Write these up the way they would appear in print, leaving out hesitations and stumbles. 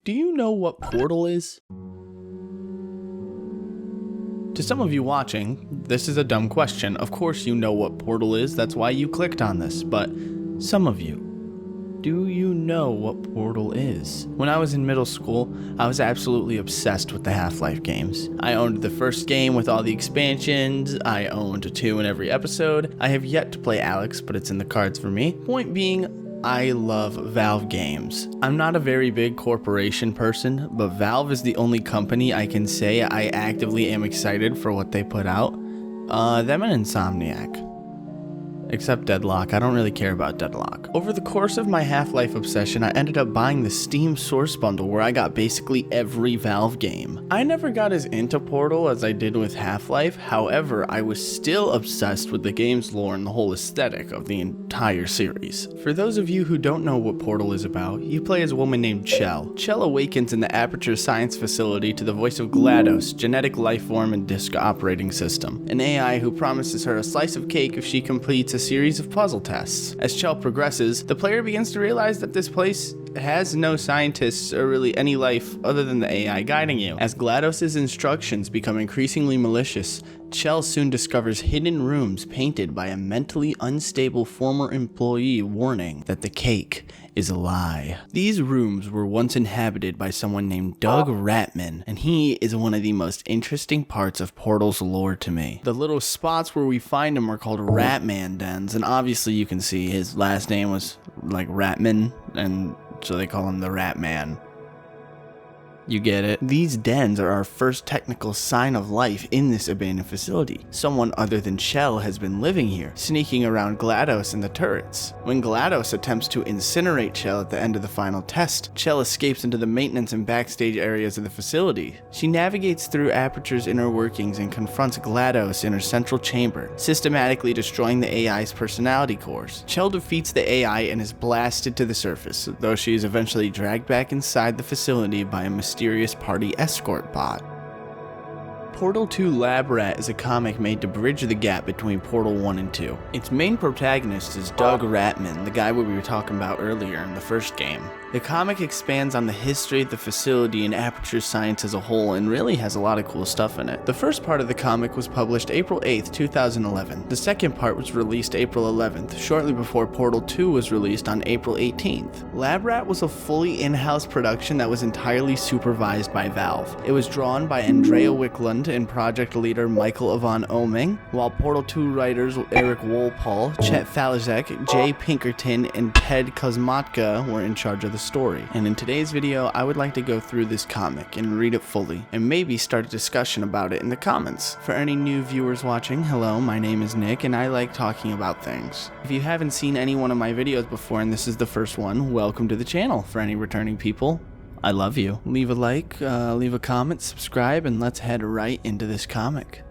Do you know what Portal is? To some of you watching, this is a dumb question. Of course you know what Portal is, that's why you clicked on this, but some of you, do you know what Portal is? When I was in middle school, I was absolutely obsessed with the Half-Life games. I owned the first game with all the expansions, I owned 2 in every episode. I have yet to play Alex, but it's in the cards for me. Point being, I love Valve games. I'm not a very big corporation person, but Valve is the only company I can say I actively am excited for what they put out. Them and Insomniac. Except Deadlock, I don't really care about Deadlock. Over the course of my Half-Life obsession, I ended up buying the Steam Source Bundle where I got basically every Valve game. I never got as into Portal as I did with Half-Life, however, I was still obsessed with the game's lore and the whole aesthetic of the entire series. For those of you who don't know what Portal is about, you play as a woman named Chell. Chell awakens in the Aperture Science Facility to the voice of GLaDOS, genetic lifeform and disk operating system, an AI who promises her a slice of cake if she completes a series of puzzle tests. As Chell progresses, the player begins to realize that this place has no scientists or really any life other than the AI guiding you. As GLaDOS's instructions become increasingly malicious, Chell soon discovers hidden rooms painted by a mentally unstable former employee warning that the cake is a lie. These rooms were once inhabited by someone named Doug Ratman, and he is one of the most interesting parts of Portal's lore to me. The little spots where we find him are called Ratman dens, and obviously you can see his last name was like Ratman, and so they call him the Ratman. You get it? These dens are our first technical sign of life in this abandoned facility. Someone other than Chell has been living here, sneaking around GLaDOS in the turrets. When GLaDOS attempts to incinerate Chell at the end of the final test, Chell escapes into the maintenance and backstage areas of the facility. She navigates through Aperture's inner workings and confronts GLaDOS in her central chamber, systematically destroying the AI's personality cores. Chell defeats the AI and is blasted to the surface, though she is eventually dragged back inside the facility by a mysterious party escort bot. Portal 2 Lab Rat is a comic made to bridge the gap between Portal 1 and 2. Its main protagonist is Doug Ratman, the guy we were talking about earlier in the first game. The comic expands on the history of the facility and Aperture Science as a whole and really has a lot of cool stuff in it. The first part of the comic was published April 8th, 2011. The second part was released April 11th, shortly before Portal 2 was released on April 18th. Lab Rat was a fully in-house production that was entirely supervised by Valve. It was drawn by Andrea Wicklund and project leader Michael Yvonne Oming, while Portal 2 writers Eric Wolpaw, Chet Falazek, Jay Pinkerton, and Ted Kosmatka were in charge of the story. And in today's video, I would like to go through this comic and read it fully, and maybe start a discussion about it in the comments. For any new viewers watching, hello, my name is Nick, and I like talking about things. If you haven't seen any one of my videos before and this is the first one, welcome to the channel. For any returning people, I love you. Leave a like, leave a comment, subscribe, and let's head right into this comic.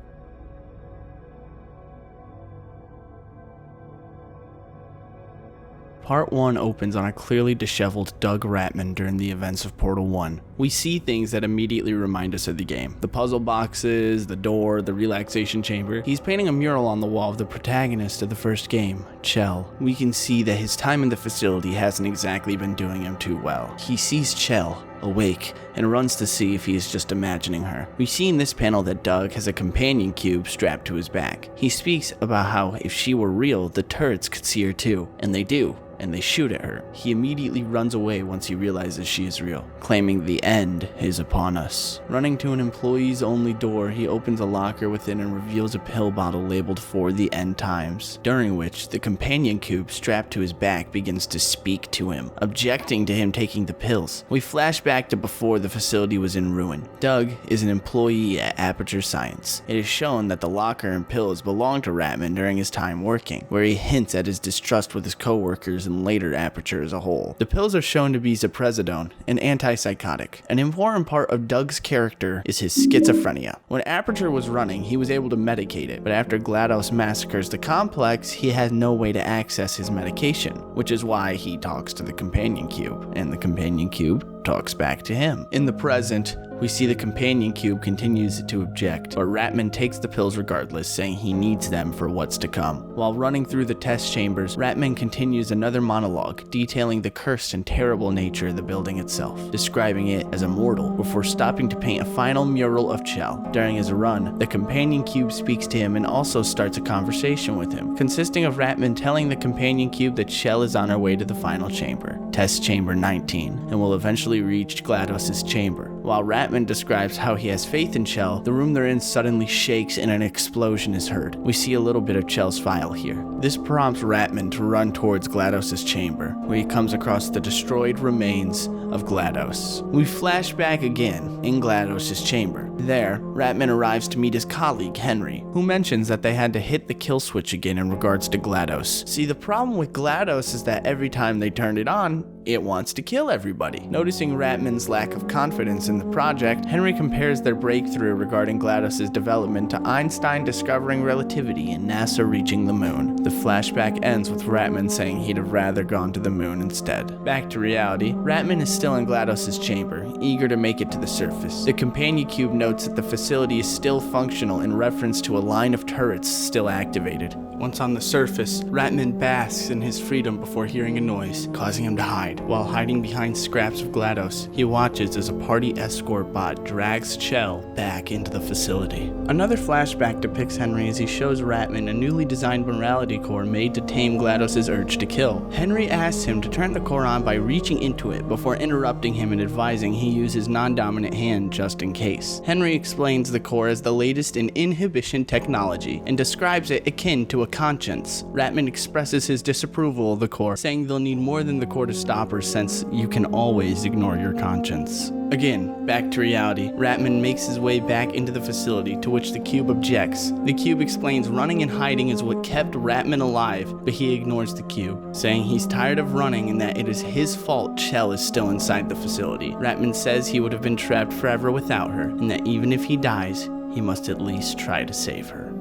Part 1 opens on a clearly disheveled Doug Ratman during the events of Portal 1. We see things that immediately remind us of the game. The puzzle boxes, the door, the relaxation chamber. He's painting a mural on the wall of the protagonist of the first game, Chell. We can see that his time in the facility hasn't exactly been doing him too well. He sees Chell awake and runs to see if he is just imagining her. We see in this panel that Doug has a companion cube strapped to his back. He speaks about how if she were real, the turrets could see her too, and they do. And they shoot at her. He immediately runs away once he realizes she is real, claiming the end is upon us. Running to an employee's only door, he opens a locker within and reveals a pill bottle labeled for the end times, during which the companion cube strapped to his back begins to speak to him, objecting to him taking the pills. We flash back to before the facility was in ruin. Doug is an employee at Aperture Science. It is shown that the locker and pills belonged to Ratman during his time working, where he hints at his distrust with his co-workers and later Aperture as a whole. The pills are shown to be ziprasidone, an antipsychotic. An important part of Doug's character is his schizophrenia. When Aperture was running, he was able to medicate it, but after GLaDOS massacres the complex, he has no way to access his medication, which is why he talks to the companion cube, and the companion cube talks back to him. In the present, we see the companion cube continues to object, but Ratman takes the pills regardless, saying he needs them for what's to come. While running through the test chambers, Ratman continues another monologue, detailing the cursed and terrible nature of the building itself, describing it as immortal, before stopping to paint a final mural of Chell. During his run, the companion cube speaks to him and also starts a conversation with him, consisting of Ratman telling the companion cube that Chell is on her way to the final chamber, test chamber 19, and will eventually reach GLaDOS' chamber. While Ratman describes how he has faith in Chell, the room they're in suddenly shakes and an explosion is heard. We see a little bit of Chell's file here. This prompts Ratman to run towards GLaDOS' chamber, where he comes across the destroyed remains of GLaDOS. We flash back again in GLaDOS' chamber. There, Ratman arrives to meet his colleague, Henry, who mentions that they had to hit the kill switch again in regards to GLaDOS. See, the problem with GLaDOS is that every time they turned it on, it wants to kill everybody. Noticing Ratman's lack of confidence in the project, Henry compares their breakthrough regarding GLaDOS' development to Einstein discovering relativity and NASA reaching the moon. The flashback ends with Ratman saying he'd have rather gone to the moon instead. Back to reality, Ratman is still in GLaDOS' chamber, eager to make it to the surface. The companion cube notes that the facility is still functional in reference to a line of turrets still activated. Once on the surface, Ratman basks in his freedom before hearing a noise, causing him to hide. While hiding behind scraps of GLaDOS, he watches as a party escort bot drags Chell back into the facility. Another flashback depicts Henry as he shows Ratman a newly designed morality core made to tame GLaDOS' urge to kill. Henry asks him to turn the core on by reaching into it before interrupting him and advising he use his non-dominant hand just in case. Henry explains the core as the latest in inhibition technology and describes it akin to a conscience. Ratman expresses his disapproval of the core, saying they'll need more than the core to stop her since you can always ignore your conscience. Again, back to reality, Ratman makes his way back into the facility, to which the cube objects. The cube explains running and hiding is what kept Ratman alive, but he ignores the cube, saying he's tired of running and that it is his fault Chell is still inside the facility. Ratman says he would have been trapped forever without her, and that even if he dies, he must at least try to save her.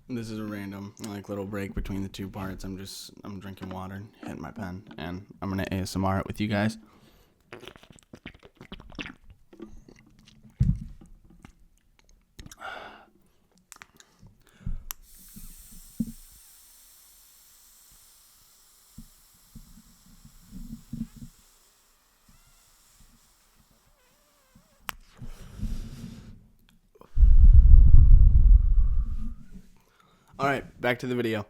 This is a random, little break between the two parts. I'm drinking water, hitting my pen, and I'm gonna ASMR it with you guys. Alright, back to the video.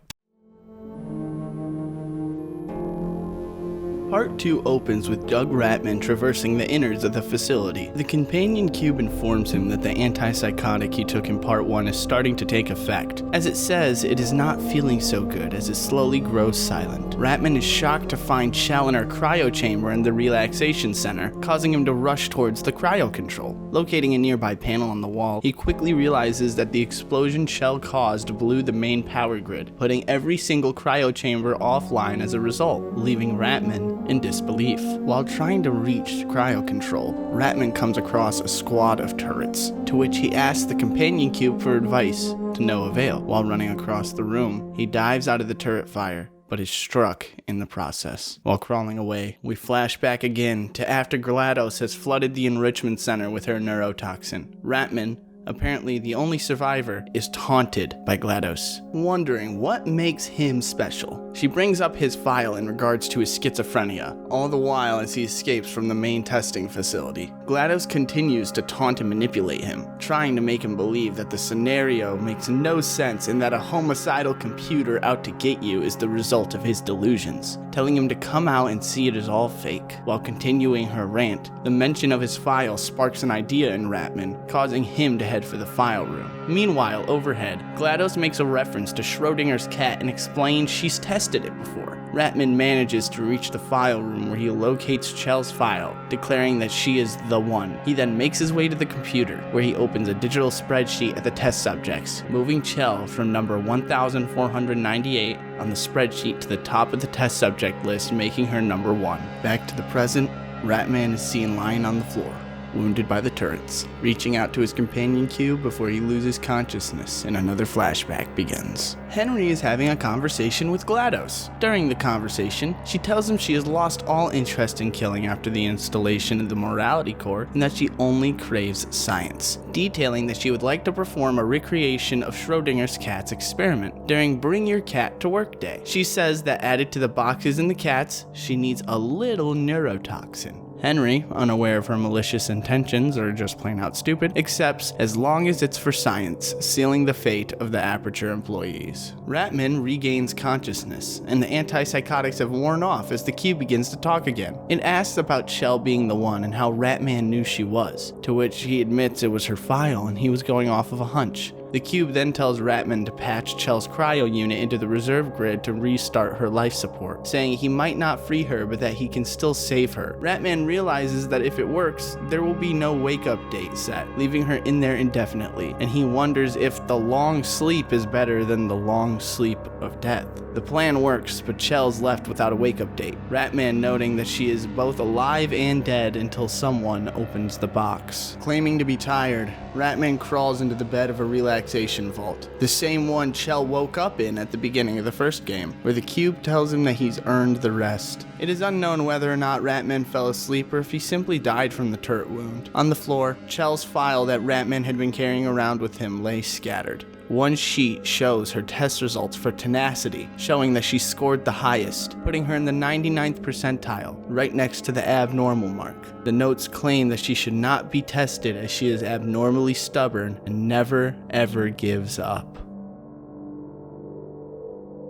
Part 2 opens with Doug Ratman traversing the innards of the facility. The companion cube informs him that the antipsychotic he took in Part 1 is starting to take effect. As it says, it is not feeling so good as it slowly grows silent. Ratman is shocked to find Chell in her cryo chamber in the relaxation center, causing him to rush towards the cryo control. Locating a nearby panel on the wall, he quickly realizes that the explosion Chell caused blew the main power grid, putting every single cryo chamber offline as a result, leaving Ratman in disbelief. While trying to reach cryo control, Ratman comes across a squad of turrets, to which he asks the companion cube for advice, to no avail. While running across the room, he dives out of the turret fire, but is struck in the process. While crawling away, we flash back again to after GLaDOS has flooded the enrichment center with her neurotoxin. Ratman, apparently the only survivor, is taunted by GLaDOS, wondering what makes him special. She brings up his file in regards to his schizophrenia, all the while as he escapes from the main testing facility. GLaDOS continues to taunt and manipulate him, trying to make him believe that the scenario makes no sense and that a homicidal computer out to get you is the result of his delusions, telling him to come out and see it is all fake. While continuing her rant, the mention of his file sparks an idea in Ratman, causing him to head for the file room. Meanwhile, overhead, GLaDOS makes a reference to Schrodinger's cat and explains she's tested it before. Ratman manages to reach the file room where he locates Chell's file, declaring that she is the one. He then makes his way to the computer, where he opens a digital spreadsheet of the test subjects, moving Chell from number 1498 on the spreadsheet to the top of the test subject list, making her number 1. Back to the present, Ratman is seen lying on the floor, wounded by the turrets, reaching out to his companion cube before he loses consciousness and another flashback begins. Henry is having a conversation with GLaDOS. During the conversation, she tells him she has lost all interest in killing after the installation of the morality core and that she only craves science, detailing that she would like to perform a recreation of Schrodinger's cat's experiment during Bring Your Cat to Work Day. She says that added to the boxes in the cats, she needs a little neurotoxin. Henry, unaware of her malicious intentions or just plain out stupid, accepts as long as it's for science, sealing the fate of the Aperture employees. Ratman regains consciousness, and the antipsychotics have worn off as the cube begins to talk again. It asks about Chell being the one and how Ratman knew she was, to which he admits it was her file and he was going off of a hunch. The cube then tells Ratman to patch Chell's cryo unit into the reserve grid to restart her life support, saying he might not free her but that he can still save her. Ratman realizes that if it works, there will be no wake-up date set, leaving her in there indefinitely, and he wonders if the long sleep is better than the long sleep of death. The plan works, but Chell's left without a wake-up date, Ratman noting that she is both alive and dead until someone opens the box. Claiming to be tired, Ratman crawls into the bed of a relaxation vault, the same one Chell woke up in at the beginning of the first game, where the cube tells him that he's earned the rest. It is unknown whether or not Ratman fell asleep or if he simply died from the turret wound. On the floor, Chell's file that Ratman had been carrying around with him lay scattered. One sheet shows her test results for tenacity, showing that she scored the highest, putting her in the 99th percentile, right next to the abnormal mark. The notes claim that she should not be tested as she is abnormally stubborn and never ever gives up.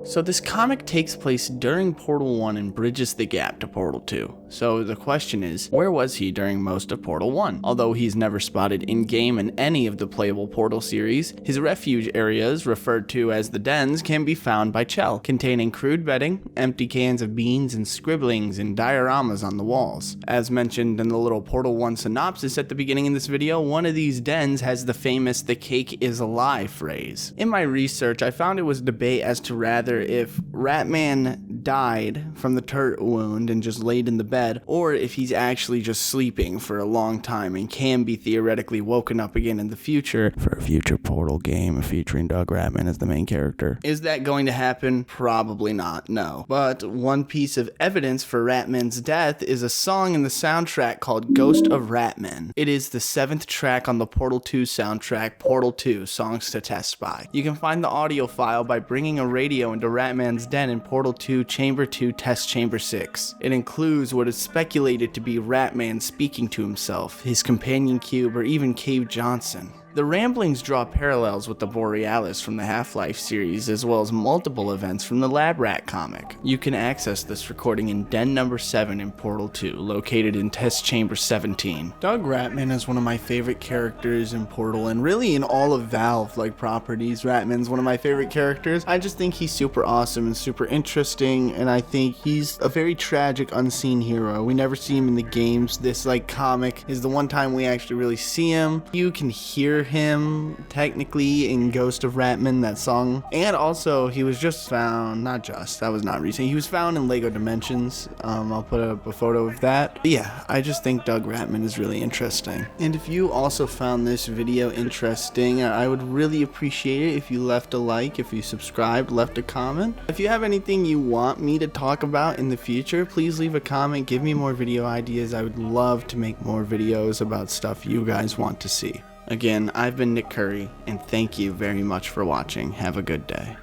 So this comic takes place during Portal 1 and bridges the gap to Portal 2. So the question is, where was he during most of Portal 1? Although he's never spotted in-game in any of the playable Portal series, his refuge areas, referred to as the dens, can be found by Chell, containing crude bedding, empty cans of beans, and scribblings and dioramas on the walls. As mentioned in the little Portal 1 synopsis at the beginning of this video, one of these dens has the famous "the cake is a lie" phrase. In my research, I found it was debate as to rather if Ratman died from the turret wound and just laid in the bed, or if he's actually just sleeping for a long time and can be theoretically woken up again in the future for a future Portal game featuring Doug Ratman as the main character. Is that going to happen? Probably not, no. But one piece of evidence for Ratman's death is a song in the soundtrack called Ghost of Ratman. It is the 7th track on the Portal 2 soundtrack, Portal 2 Songs to Test By. You can find the audio file by bringing a radio into Ratman's den in Portal 2 Chamber 2 Test Chamber 6. It includes what is speculated to be Ratman speaking to himself, his companion cube, or even Cave Johnson. The ramblings draw parallels with the Borealis from the Half-Life series, as well as multiple events from the Lab Rat comic. You can access this recording in Den number 7 in Portal 2, located in Test Chamber 17. Doug Ratman is one of my favorite characters in Portal, and really in all of Valve-like properties. Ratman's one of my favorite characters. I just think he's super awesome and super interesting, and I think he's a very tragic, unseen hero. We never see him in the games. This comic is the one time we actually really see him. You can hear him technically in Ghost of Ratman, that song, and also he was just found, that was not recent, he was found in Lego Dimensions. I'll put up a photo of that. But yeah, I just think Doug Ratman is really interesting. And if you also found this video interesting, I would really appreciate it if you left a like, if you subscribed, left a comment. If you have anything you want me to talk about in the future, please leave a comment, give me more video ideas. I would love to make more videos about stuff you guys want to see. Again, I've been Nick Curry, and thank you very much for watching. Have a good day.